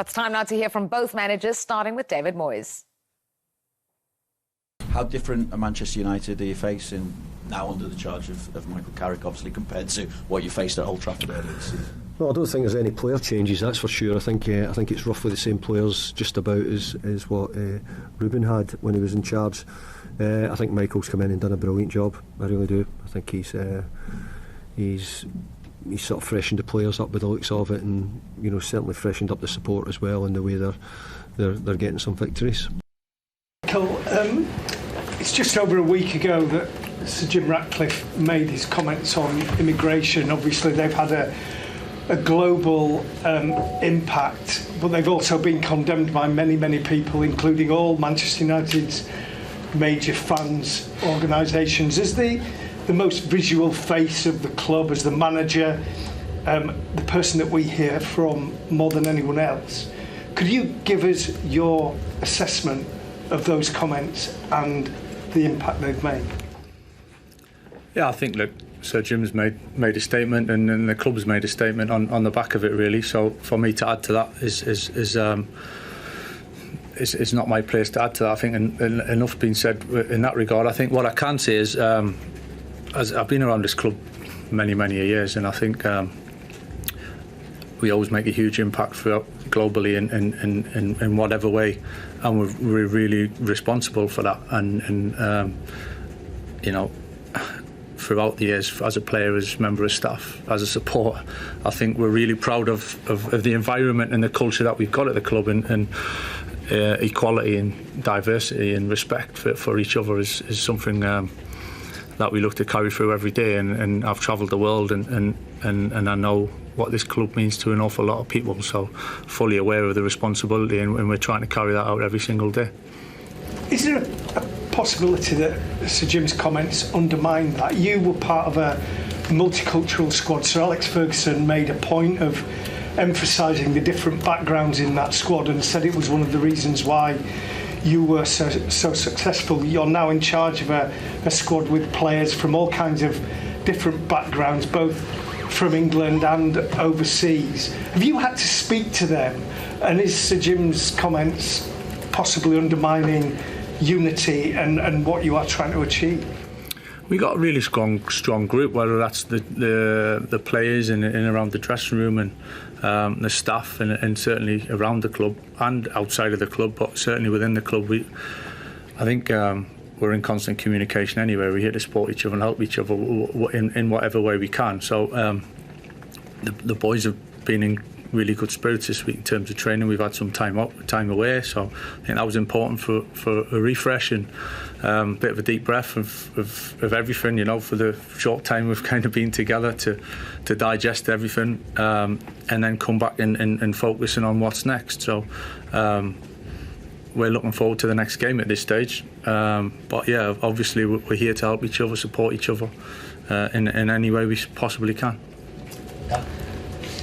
It's time now to hear from both managers, starting with David Moyes. How different a Manchester United are you facing now under the charge of Michael Carrick, obviously, compared to what you faced at Old Trafford earlier this season? Well, I don't think there's any player changes, that's for sure. I think it's roughly the same players just about as what Ruben had when he was in charge. I think Michael's come in and done a brilliant job. I really do. I think he's sort of freshened the players up with the looks of it, and certainly freshened up the support as well in the way they're getting some victories. Michael, it's just over a week ago that Sir Jim Ratcliffe made his comments on immigration. Obviously, they've had a global impact, but they've also been condemned by many people, including all Manchester United's major fans organisations. As the most visual face of the club, as the manager, the person that we hear from more than anyone else, could you give us your assessment of those comments and the impact they've made? Yeah, I think Sir Jim's made a statement, and then the club's made a statement on the back of it, really. So for me to add to that is not my place to add to that. I think enough been said in that regard. I think what I can say is, as I've been around this club many years, and I think we always make a huge impact globally in whatever way, and we're really responsible for that. And throughout the years, as a player, as a member of staff, as a supporter, I think we're really proud of the environment and the culture that we've got at the club, and equality and diversity and respect for each other is something that we look to carry through every day. And I've travelled the world, and I know what this club means to an awful lot of people, so fully aware of the responsibility, and we're trying to carry that out every single day. Is there a possibility that Sir Jim's comments undermine that? You were part of a multicultural squad. Sir Alex Ferguson made a point of emphasising the different backgrounds in that squad, and said it was one of the reasons why you were so successful. You're now in charge of a squad with players from all kinds of different backgrounds, both from England and overseas. Have you had to speak to them? And is Sir Jim's comments possibly undermining unity and what you are trying to achieve? We got a really strong group, whether that's the players in around the dressing room, and the staff, and certainly around the club and outside of the club, but certainly within the club. I think we're in constant communication anyway. We're here to support each other and help each other in whatever way we can. So the boys have been in really good spirits this week in terms of training. We've had some time away, so I think that was important for a refresh and a bit of a deep breath of everything, for the short time we've kind of been together to digest everything, and then come back and focusing on what's next. So we're looking forward to the next game at this stage, but yeah, obviously we're here to help each other, support each other in any way we possibly can.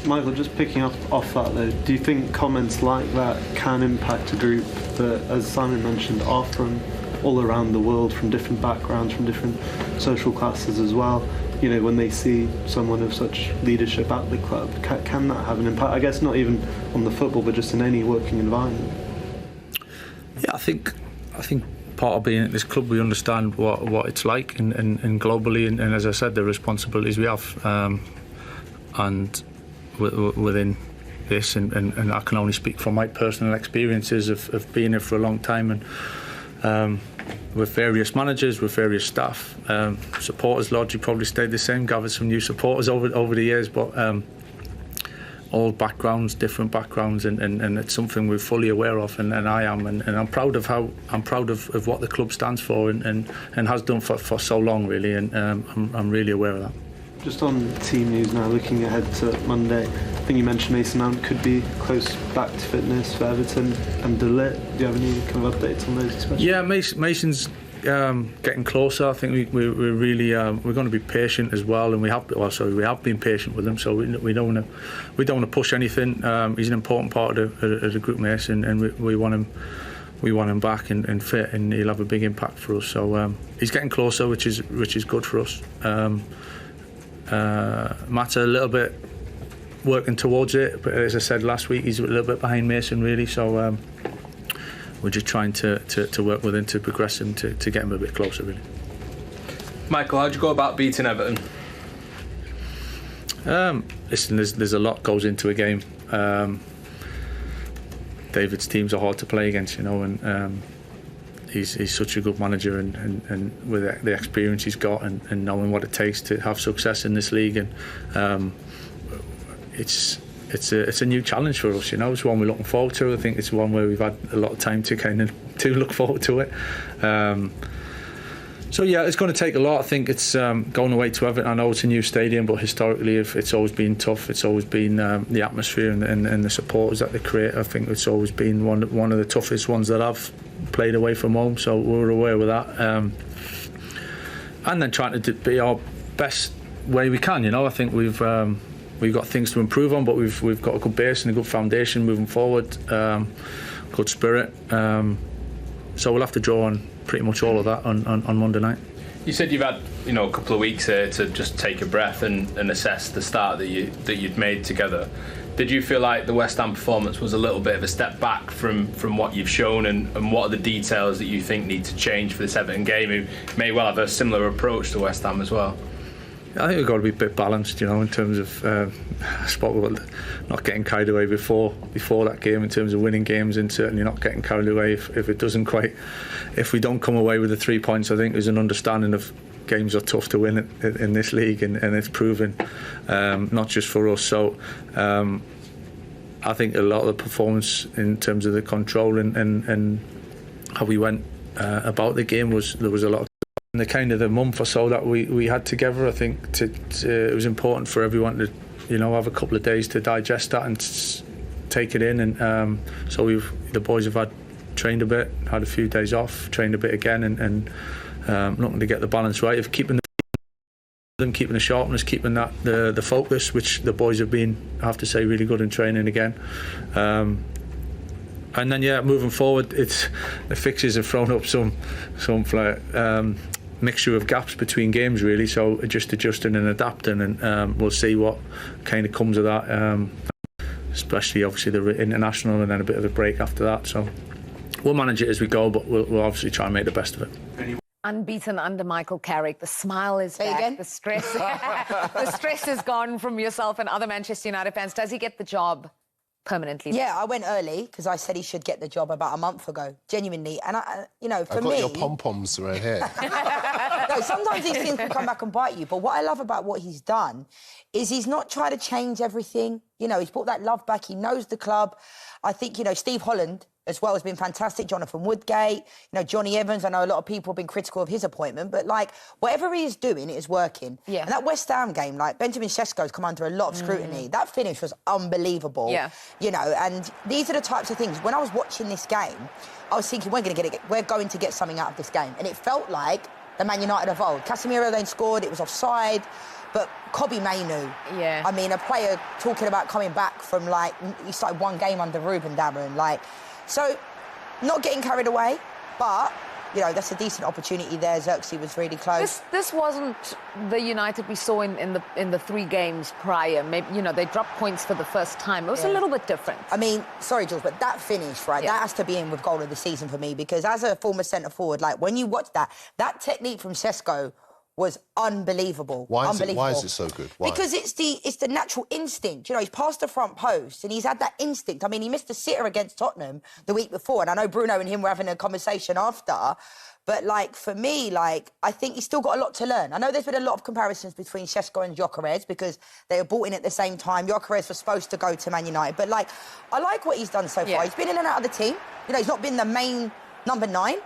Michael, just picking up off that though, do you think comments like that can impact a group that, as Simon mentioned, are from all around the world, from different backgrounds, from different social classes as well? When they see someone of such leadership at the club, can that have an impact? I guess not even on the football, but just in any working environment. Yeah, I think part of being at this club, we understand what it's like, and globally, and as I said, the responsibilities we have, and within this, and I can only speak from my personal experiences of being here for a long time, and with various managers, with various staff, supporters largely probably stayed the same, gathered some new supporters over the years, but all backgrounds, different backgrounds, and it's something we're fully aware of, and I am, and I'm proud of what the club stands for and has done for so long, really, and I'm really aware of that. Just on team news now, looking ahead to Monday, I think you mentioned Mason Mount could be close back to fitness for Everton, and De Ligt. Do you have any kind of updates on those especially? Yeah, Mason's getting closer. I think we're really we're going to be patient as well, and we have been patient with him. So we don't want to push anything. He's an important part of the group, Mason, and we want him back and fit, and he'll have a big impact for us. So he's getting closer, which is good for us. Matt's a little bit working towards it. But as I said last week, he's a little bit behind Mason, really. So we're just trying to work with him to progress him to get him a bit closer, really. Michael, how'd you go about beating Everton? Listen, there's a lot goes into a game. David's teams are hard to play against, and he's such a good manager, and with the experience he's got and knowing what it takes to have success in this league, and it's a new challenge for us. It's one we're looking forward to. I think it's one where we've had a lot of time to look forward to it. So yeah, it's going to take a lot. I think it's going away to Everton. I know it's a new stadium, but historically, it's always been tough. It's always been the atmosphere and the supporters that they create. I think it's always been one of the toughest ones that I've played away from home. So we're aware with that, and then trying to be our best way we can. I think we've got things to improve on, but we've got a good base and a good foundation moving forward. Good spirit. So we'll have to draw on pretty much all of that on Monday night. You said you've had a couple of weeks here to just take a breath and assess the start that you'd made together. Did you feel like the West Ham performance was a little bit of a step back from what you've shown, and what are the details that you think need to change for this Everton game, who may well have a similar approach to West Ham as well? I think we've got to be a bit balanced, in terms of not getting carried away before that game in terms of winning games, and certainly not getting carried away if we don't come away with the 3 points. I think there's an understanding of games are tough to win in this league, and it's proven, not just for us. So I think a lot of the performance in terms of the control and how we went about the game there was a lot of. In the kind of the month or so that we had together, I think it was important for everyone to have a couple of days to digest that and take it in, and so the boys have trained a bit, had a few days off, trained a bit again, and looking to get the balance right of keeping the sharpness, keeping that the focus, which the boys have been, I have to say, really good in training again. And then moving forward, the fixtures have thrown up some mixture of gaps between games, really. So just adjusting and adapting, and we'll see what kind of comes of that. Especially obviously the international, and then a bit of a break after that. So we'll manage it as we go, but we'll obviously try and make the best of it. Unbeaten under Michael Carrick. The smile is back. Again? The stress is gone from yourself and other Manchester United fans. Does he get the job permanently? Yeah, I went early because I said he should get the job about a month ago, genuinely. And for me, I've got your pom-poms right here. No, sometimes these things will come back and bite you. But what I love about what he's done is he's not tried to change everything. He's brought that love back. He knows the club. I think, Steve Holland as well has been fantastic. Jonathan Woodgate, Johnny Evans. I know a lot of people have been critical of his appointment, but whatever he is doing, it is working. Yeah. And that West Ham game, Benjamin Sesko's come under a lot of scrutiny. That finish was unbelievable. Yeah. And these are the types of things. When I was watching this game, I was thinking we're going to get something out of this game, and it felt like the Man United of old. Casemiro then scored. It was offside. But Kobbie Mainoo, I mean, a player talking about coming back from, he started one game under Ruben Darren, So, not getting carried away, but, that's a decent opportunity there. Xerxes was really close. This wasn't the United we saw in the 3 games prior. Maybe, they dropped points for the first time. It was a little bit different. I mean, sorry, Jules, but that finish, that has to be in with goal of the season for me, because as a former centre-forward, when you watch that technique from Sesko was unbelievable. Why is it so good? Why? Because it's the natural instinct. He's past the front post and he's had that instinct. I mean, he missed a sitter against Tottenham the week before, and I know Bruno and him were having a conversation after. But, for me, I think he's still got a lot to learn. I know there's been a lot of comparisons between Sesko and Gyökeres because they were brought in at the same time. Gyökeres was supposed to go to Man United. But, I like what he's done so far. He's been in and out of the team. He's not been the main number 9.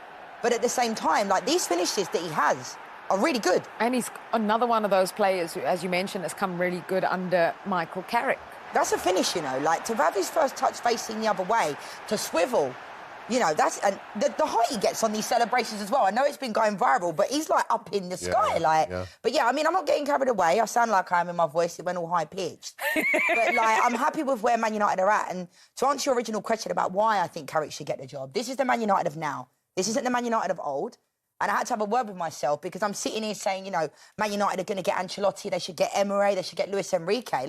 But at the same time, these finishes that he has are really good. And he's another one of those players who, as you mentioned, has come really good under Michael Carrick. That's a finish, to have his first touch facing the other way, to swivel, and the height he gets on these celebrations as well. I know it's been going viral, but he's up in the sky, But I'm not getting carried away. I sound like I am in my voice. It went all high pitched. But I'm happy with where Man United are at. And to answer your original question about why I think Carrick should get the job, this is the Man United of now. This isn't the Man United of old. And I had to have a word with myself because I'm sitting here saying, Man United are going to get Ancelotti, they should get Emery, they should get Luis Enrique.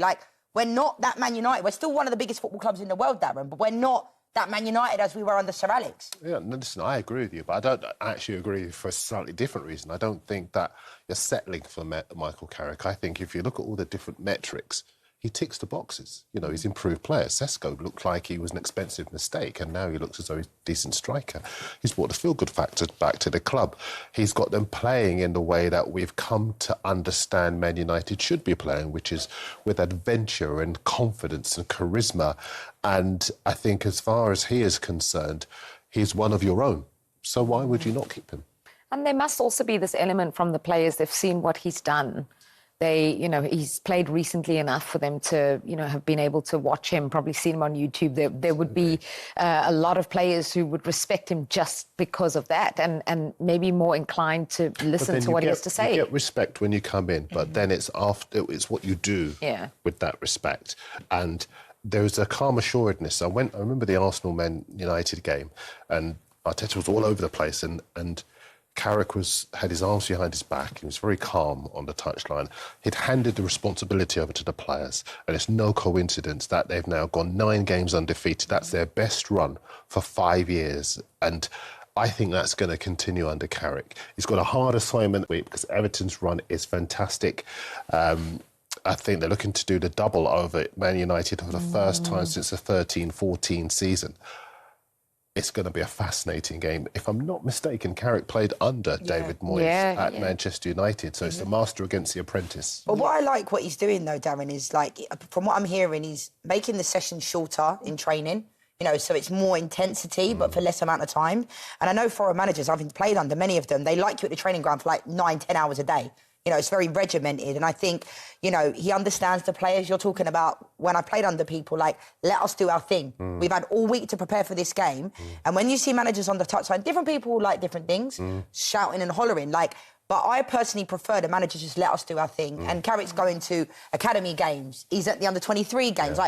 We're not that Man United. We're still one of the biggest football clubs in the world, Darren, but we're not that Man United as we were under Sir Alex. Yeah, no, listen, I agree with you, but I don't actually agree for a slightly different reason. I don't think that you're settling for Michael Carrick. I think if you look at all the different metrics, he ticks the boxes. You know, he's improved players. Sesko looked like he was an expensive mistake, and now he looks as though he's a decent striker. He's brought the feel-good factor back to the club. He's got them playing in the way that we've come to understand Man United should be playing, which is with adventure and confidence and charisma. And I think as far as he is concerned, he's one of your own. So why would you not keep him? And there must also be this element from the players. They've seen what he's done. He's played recently enough for them to, have been able to watch him, probably seen him on YouTube. There would be a lot of players who would respect him just because of that and maybe more inclined to listen to what he has to say. You get respect when you come in, but then it's what you do with that respect. And there's a calm assuredness. I remember the Arsenal-Man United game, and Arteta was all over the place, and Carrick had his arms behind his back. He was very calm on the touchline. He'd handed the responsibility over to the players, and it's no coincidence that they've now gone 9 games undefeated. That's their best run for 5 years, and I think that's going to continue under Carrick. He's got a hard assignment because Everton's run is fantastic. I think they're looking to do the double over Man United for the first time since the 13-14 season. It's going to be a fascinating game. If I'm not mistaken, Carrick played under David Moyes at Manchester United, so it's the master against the apprentice. But what I like what he's doing, though, Darren, is, from what I'm hearing, he's making the sessions shorter in training, so it's more intensity, but for less amount of time. And I know foreign managers, I've played under many of them, they like you at the training ground for 9-10 hours a day. It's very regimented. And I think, he understands the players. You're talking about when I played under people, let us do our thing. We've had all week to prepare for this game. And when you see managers on the touchline, different people like different things, shouting and hollering. But I personally prefer the managers just let us do our thing. And Carrick's going to academy games. He's at the under-23 games.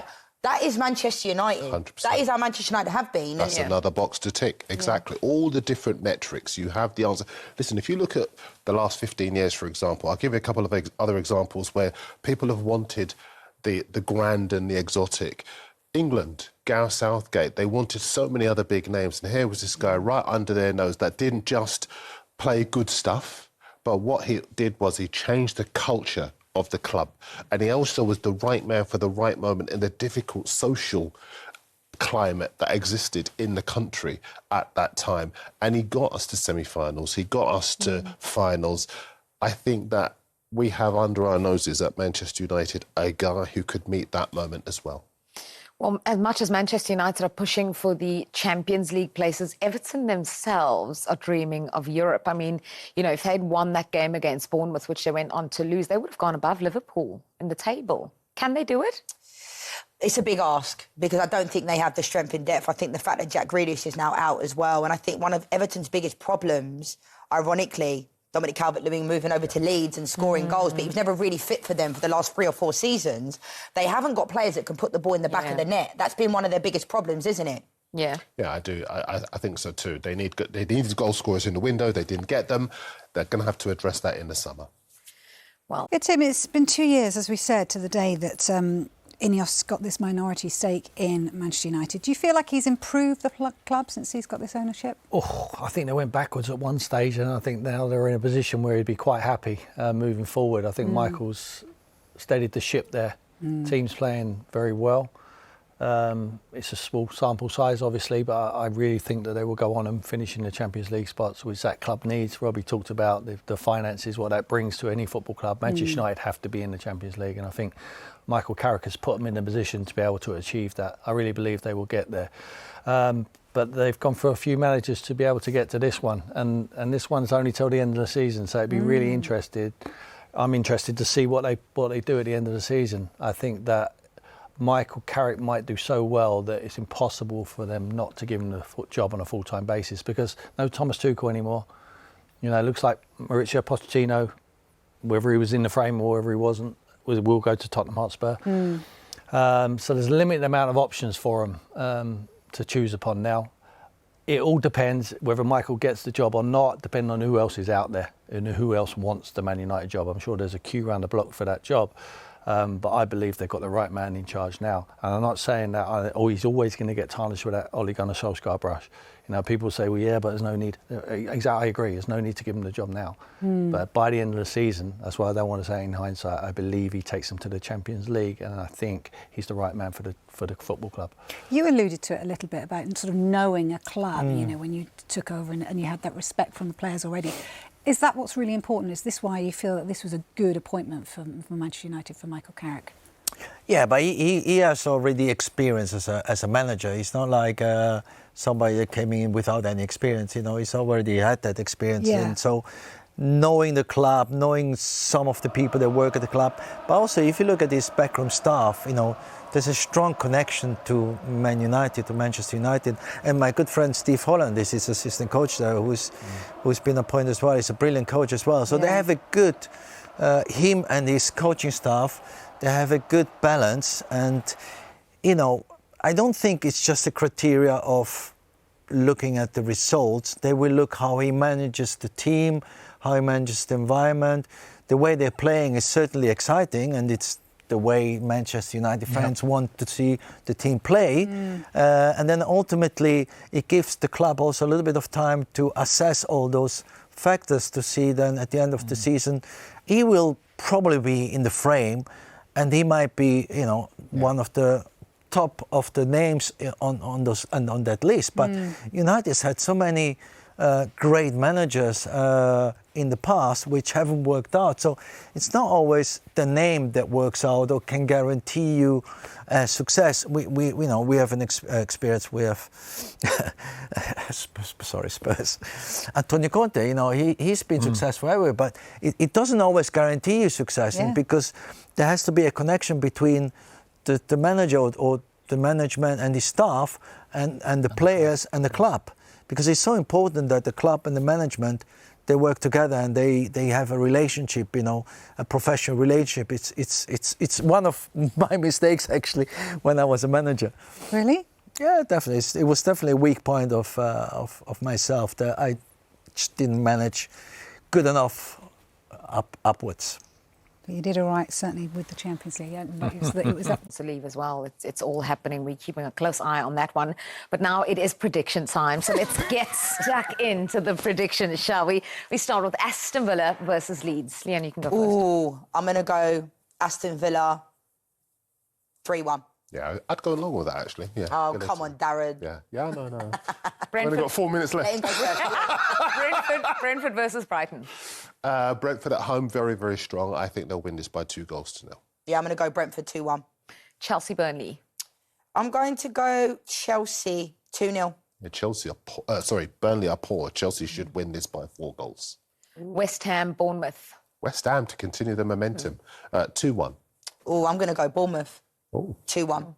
That is Manchester United. 100%. That is how Manchester United have been. That's another box to tick. Exactly. All the different metrics, you have the answer. Listen, if you look at the last 15 years, for example, I'll give you a couple of other examples where people have wanted the grand and the exotic. England, Gareth Southgate, they wanted so many other big names. And here was this guy right under their nose that didn't just play good stuff, but what he did was he changed the culture of the club. And he also was the right man for the right moment in the difficult social climate that existed in the country at that time. And he got us to semi-finals. He got us to finals. I think that we have under our noses at Manchester United a guy who could meet that moment as well. Well, as much as Manchester United are pushing for the Champions League places, Everton themselves are dreaming of Europe. I mean, if they'd won that game against Bournemouth, which they went on to lose, they would have gone above Liverpool in the table. Can they do it? It's a big ask because I don't think they have the strength in depth. I think the fact that Jack Grealish is now out as well, and I think one of Everton's biggest problems, ironically, Dominic Calvert-Lewin moving over to Leeds and scoring goals, but he was never really fit for them for the last 3 or 4 seasons. They haven't got players that can put the ball in the back of the net. That's been one of their biggest problems, isn't it? Yeah. Yeah, I do. I think so too. They needed goal scorers in the window. They didn't get them. They're going to have to address that in the summer. Well, Tim, it's been 2 years, as we said, to the day that Ineos got this minority stake in Manchester United. Do you feel like he's improved the club since he's got this ownership? Oh, I think they went backwards at one stage, and I think now they're in a position where he'd be quite happy moving forward. I think Michael's steadied the ship there. Team's playing very well. It's a small sample size, obviously, but I really think that they will go on and finish in the Champions League spots, which that club needs. Robbie talked about the finances, what that brings to any football club. Manchester United have to be in the Champions League, and I think Michael Carrick has put them in a position to be able to achieve that. I really believe they will get there. But they've gone for a few managers to be able to get to this one, and this one's only till the end of the season, so it'd be really interested. I'm interested to see what they do at the end of the season. I think that Michael Carrick might do so well that it's impossible for them not to give him the job on a full-time basis, because no Thomas Tuchel anymore. It looks like Mauricio Pochettino, whether he was in the frame or whether he wasn't, will go to Tottenham Hotspur. So there's a limited amount of options for him to choose upon now. It all depends whether Michael gets the job or not, depending on who else is out there and who else wants the Man United job. I'm sure there's a queue around the block for that job. But I believe they've got the right man in charge now. And I'm not saying that he's always going to get tarnished with that Ole Gunnar Solskjaer brush. People say, well, yeah, but there's no need. Exactly, I agree. There's no need to give him the job now. But by the end of the season, that's why I don't want to say in hindsight, I believe he takes them to the Champions League, and I think he's the right man for the football club. You alluded to it a little bit about sort of knowing a club, when you took over and you had that respect from the players already. Is that what's really important? Is this why you feel that this was a good appointment for Manchester United, for Michael Carrick? Yeah, but he has already experience as a manager. He's not like somebody that came in without any experience. He's already had that experience. Yeah. And so knowing the club, knowing some of the people that work at the club, but also if you look at his backroom staff, there's a strong connection to Man United, to Manchester United. And my good friend Steve Holland is his assistant coach there, who's been appointed as well. He's a brilliant coach as well. So they have a good, him and his coaching staff, they have a good balance. And, I don't think it's just a criteria of looking at the results. They will look how he manages the team, how he manages the environment. The way they're playing is certainly exciting, and it's the way Manchester United fans want to see the team play. And then ultimately it gives the club also a little bit of time to assess all those factors to see then at the end of the season he will probably be in the frame, and he might be one of the top of the names on those and on that list. But United's had so many great managers in the past which haven't worked out. So it's not always the name that works out or can guarantee you success. We have an experience. We have Spurs. Antonio Conte. He's been successful everywhere, but it doesn't always guarantee you success, because there has to be a connection between the manager or the management and the staff and the players and the club, because it's so important that the club and the management, they work together and they have a relationship, a professional relationship. It's one of my mistakes actually when I was a manager. Really? Yeah, definitely. It was definitely a weak point of myself, that I just didn't manage good enough upwards. But you did all right, certainly, with the Champions League. It was up to leave as well. It's all happening. We're keeping a close eye on that one. But now it is prediction time. So let's get stuck into the predictions, shall we? We start with Aston Villa versus Leeds. Leanne, you can go first. Ooh, I'm going to go Aston Villa 3-1. Yeah, I'd go along with that, actually. Yeah. Oh, come on, Darren. Yeah, no. Brentford. Only got 4 minutes left. Brentford versus Brighton. Brentford at home, very, very strong. I think they'll win this by 2-0. Yeah, I'm going to go Brentford 2-1. Chelsea Burnley. I'm going to go Chelsea 2-0. Yeah, Burnley are poor. Chelsea should win this by 4 goals. West Ham Bournemouth. West Ham to continue the momentum. 2-1. Oh, I'm going to go Bournemouth. 2-1.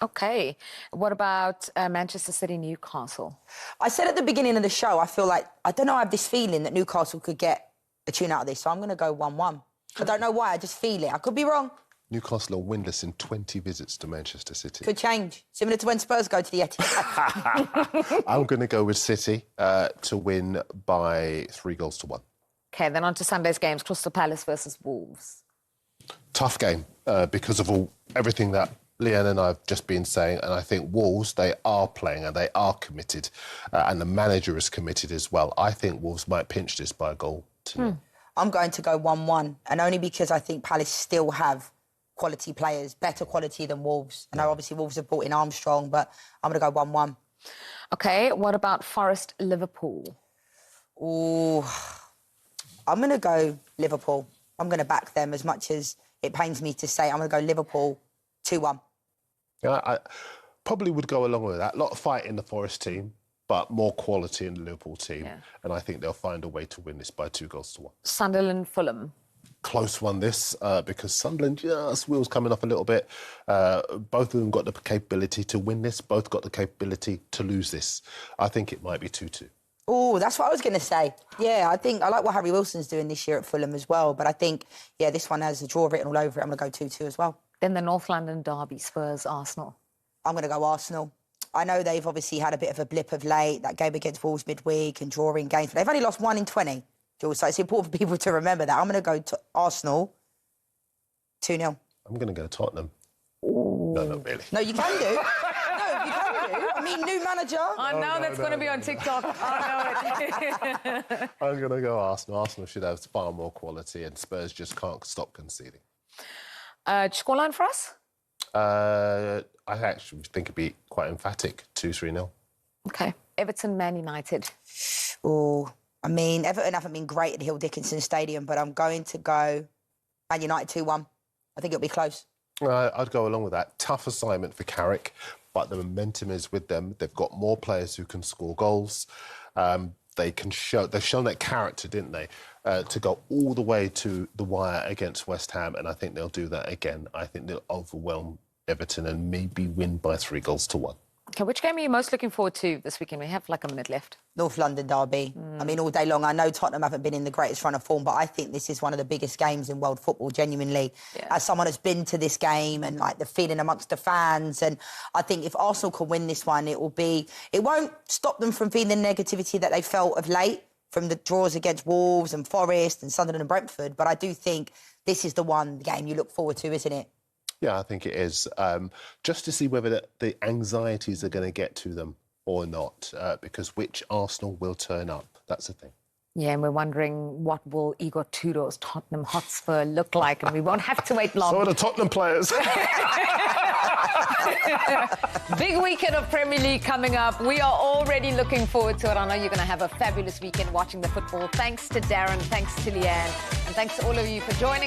Okay. What about Manchester City Newcastle? I said at the beginning of the show, I feel like, I don't know, I have this feeling that Newcastle could get a tune out of this, so I'm going to go 1-1. I don't know why, I just feel it. I could be wrong. Newcastle are winless in 20 visits to Manchester City. Could change. Similar to when Spurs go to the Etihad. I'm going to go with City to win by 3-1. Okay, then on to Sunday's games. Crystal Palace versus Wolves. Tough game because of everything that Leanne and I have just been saying, and I think Wolves, they are playing and they are committed, and the manager is committed as well. I think Wolves might pinch this by a goal to nil. I'm going to go 1-1, and only because I think Palace still have quality players, better quality than Wolves. I know obviously Wolves have brought in Armstrong, but I'm going to go 1-1. Okay, what about Forest Liverpool? Ooh, I'm going to go Liverpool. I'm going to back them as much as it pains me to say. I'm going to go Liverpool 2-1. Yeah, I probably would go along with that. A lot of fight in the Forest team, but more quality in the Liverpool team. Yeah. And I think they'll find a way to win this by 2-1. Sunderland Fulham. Close one this, because Sunderland, wheels coming off a little bit. Both of them got the capability to win this. Both got the capability to lose this. I think it might be 2-2. Oh, that's what I was going to say. Yeah, I like what Harry Wilson's doing this year at Fulham as well. But I think, this one has a draw written all over it. I'm going to go 2-2 as well. Then the North London derby, Spurs, Arsenal. I'm going to go Arsenal. I know they've obviously had a bit of a blip of late, that game against Wolves midweek and drawing games, but they've only lost 1 in 20, Jules, so it's important for people to remember that. I'm going to go to Arsenal 2-0. I'm going to go Tottenham. No, not really. No, you can do. No, you can do. I mean, new manager. I know that's going to be on TikTok. I know it. I'm going to go Arsenal. Arsenal should have far more quality, and Spurs just can't stop conceding. Scoreline for us? I actually think it'd be quite emphatic, 2-3-0. Okay. Everton, Man United. Oh, I mean, Everton haven't been great at Hill Dickinson Stadium, but I'm going to go Man United 2-1. I think it'll be close. I'd go along with that. Tough assignment for Carrick, but the momentum is with them. They've got more players who can score goals. They've shown that character, didn't they, to go all the way to the wire against West Ham, and I think they'll do that again. I think they'll overwhelm Everton and maybe win by 3-1. Okay, which game are you most looking forward to this weekend? We have like a minute left. North London derby. I mean, all day long. I know Tottenham haven't been in the greatest run of form, but I think this is one of the biggest games in world football, genuinely. Yeah. As someone that's been to this game and like the feeling amongst the fans, and I think if Arsenal can win this one, it won't stop them from feeling the negativity that they felt of late from the draws against Wolves and Forest and Sunderland and Brentford. But I do think this is the game you look forward to, isn't it? Yeah, I think it is. Just to see whether the anxieties are going to get to them or not, because which Arsenal will turn up. That's the thing. Yeah, and we're wondering what will Igor Tudor's Tottenham Hotspur look like, and we won't have to wait long. So are the Tottenham players. Big weekend of Premier League coming up. We are already looking forward to it. I know you're going to have a fabulous weekend watching the football. Thanks to Darren, thanks to Leanne, and thanks to all of you for joining.